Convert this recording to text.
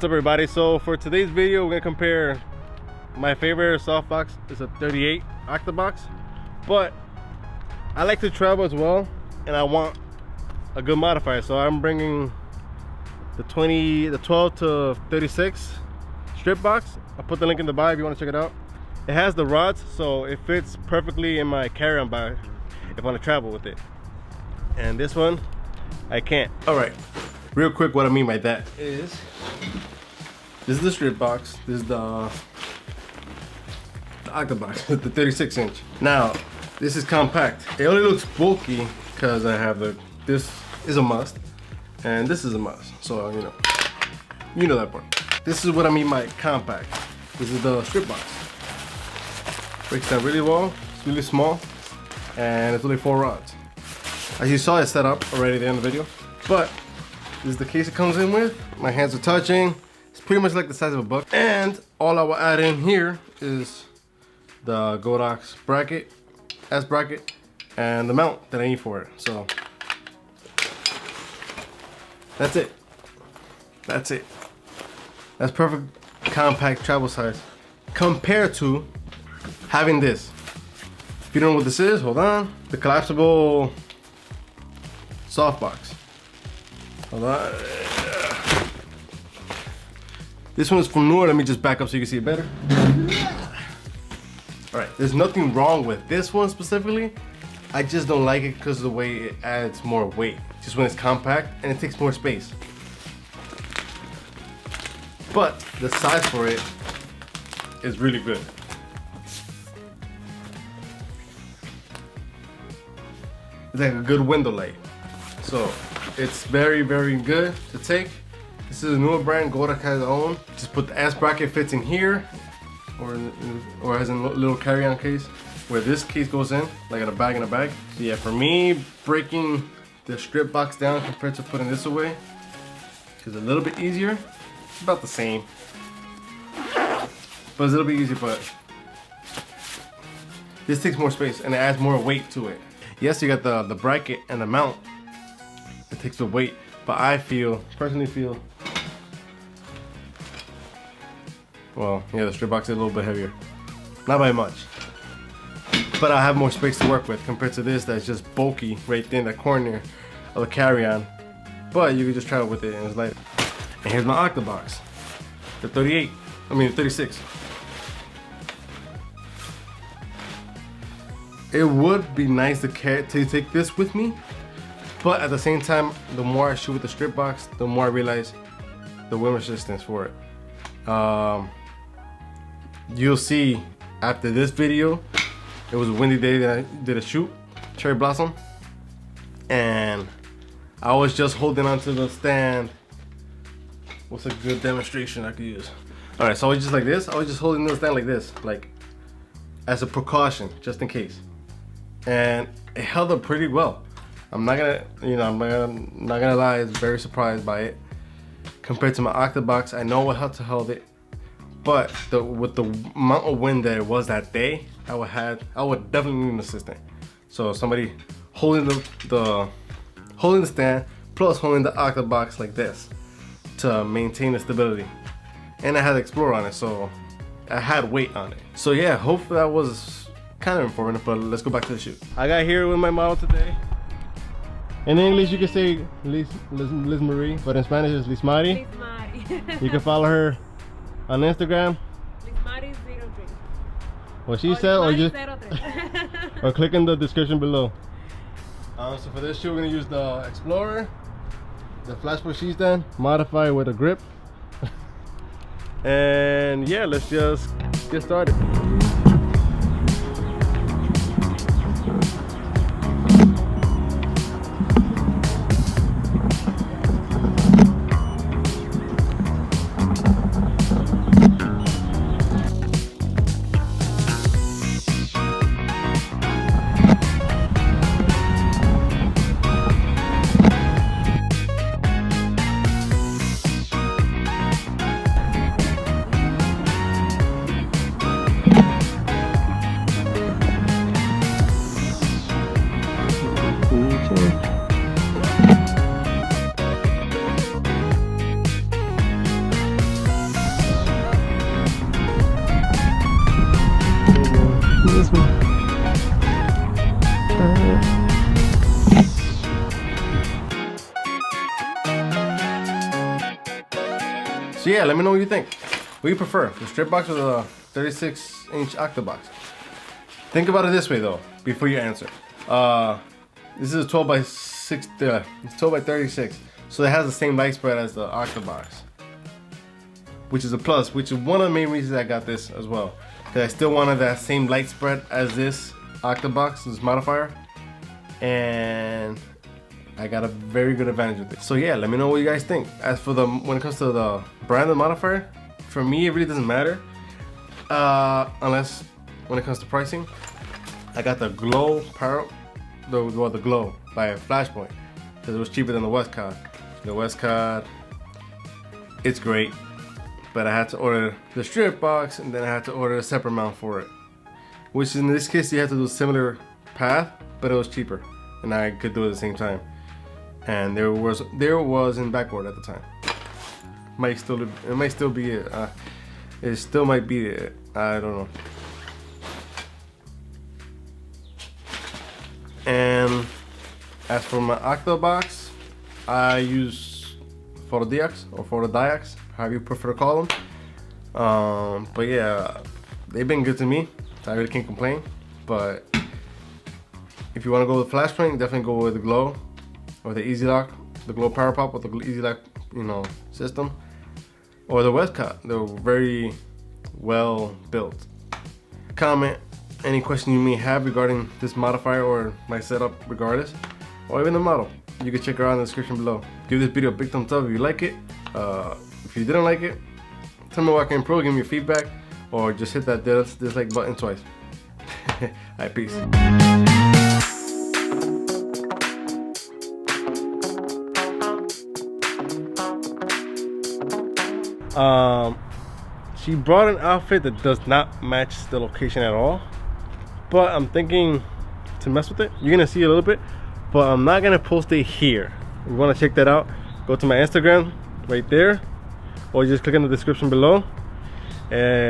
What's up everybody? So for today's video we're gonna compare my favorite softbox. Is a 38 Octabox, but I like to travel as well and I want a good modifier, so I'm bringing the 12 to 36 strip box. I'll put the link in the bio if you want to check it out. It has the rods, so it fits perfectly in my carry-on bag if I want to travel with it. And this one I can't. All right, real quick, what I mean by that is this is the strip box. This is the Octabox, the 36 inch. Now, this is compact. It only looks bulky because I have this is a must, and this is a must. So, you know that part. This is what I mean by compact. This is the strip box. Breaks down really well, it's really small, and it's only 4 rods. As you saw, it's set up already there in the video, but this is the case it comes in with. My hands are touching. It's pretty much like the size of a book. And all I will add in here is the Godox bracket, S bracket, and the mount that I need for it. So that's it. That's it. That's perfect compact travel size compared to having this. If you don't know what this is, hold on. The collapsible softbox. Hold on. This one is from Nord. Let me just back up so you can see it better. All right, there's nothing wrong with this one specifically. I just don't like it because of the way it adds more weight. Just when it's compact and it takes more space. But the size for it is really good. It's like a good window light. So it's very, very good to take. This is a newer brand, Godox has its own. Just put the S bracket fits in here, or has a little carry-on case where this case goes in, like in a bag. So yeah, for me, breaking the strip box down compared to putting this away is a little bit easier. It's about the same, but it's a little bit easier. But this takes more space and it adds more weight to it. Yes, you got the bracket and the mount. It takes the weight, but I personally feel, well, yeah, the strip box is a little bit heavier. Not by much. But I have more space to work with compared to this that's just bulky right there in the corner of the carry-on. But you can just travel with it and it's light. And here's my Octabox. The 36. It would be nice to take this with me, but at the same time, the more I shoot with the strip box, the more I realize the wind resistance for it. You'll see after this video, it was a windy day that I did a shoot, cherry blossom, and I was just holding onto the stand. What's a good demonstration I could use? All right, so I was just like this. I was just holding the stand like this, like as a precaution, just in case. And it held up pretty well. I'm not gonna lie, I was very surprised by it. Compared to my Octabox, I know how to hold it, but with the amount of wind that it was that day, I would definitely need an assistant. So somebody holding the stand plus holding the Octabox like this to maintain the stability. And I had Explorer on it, so I had weight on it. So yeah, hopefully that was kind of informative, but let's go back to the shoot. I got here with my model today. In English, you can say Liz Marie, but in Spanish, it's Liz Mari. Liz Mari. You can follow her on Instagram. Liz Mari 03. What she said, or just 03. or click in the description below. So for this shoot, we're gonna use the Explorer, the flash push stand, modified with a grip. And yeah, let's just get started. yeah, let me know what you think. What do you prefer, the strip box or the 36-inch Octobox? Think about it this way though, before you answer. This is a 12 by 6. It's 12 by 36, so it has the same light spread as the Octobox, which is a plus. Which is one of the main reasons I got this as well, because I still wanted that same light spread as this Octobox, this modifier, and I got a very good advantage with it. So yeah, let me know what you guys think. As for when it comes to the brand of modifier, for me it really doesn't matter, unless when it comes to pricing. I got the Glow Power, the Glow by Flashpoint, because it was cheaper than the Westcott. The Westcott, it's great, but I had to order the strip box and then I had to order a separate mount for it, which in this case you have to do a similar path, but it was cheaper and I could do it at the same time. And there was in backboard at the time. It might still be it. It still might be it. I don't know. And as for my Octobox, I use Photodiox or Photodiox, however you prefer to call them. But yeah, they've been good to me. I really can't complain. But if you want to go with Flashpoint, definitely go with the Glow or the Easy Lock, the Glow Power Pop with the Easy Lock, system, or the Westcott. They're very well built. Comment any question you may have regarding this modifier or my setup regardless, or even the model. You can check her out in the description below. Give this video a big thumbs up if you like it. If you didn't like it, tell me what I can improve, give me your feedback, or just hit that dislike button twice. Alright, peace. She brought an outfit that does not match the location at all, but I'm thinking to mess with it. You're gonna see a little bit, but I'm not gonna post it here. If you want to check that out, go to my Instagram right there, or just click in the description below. And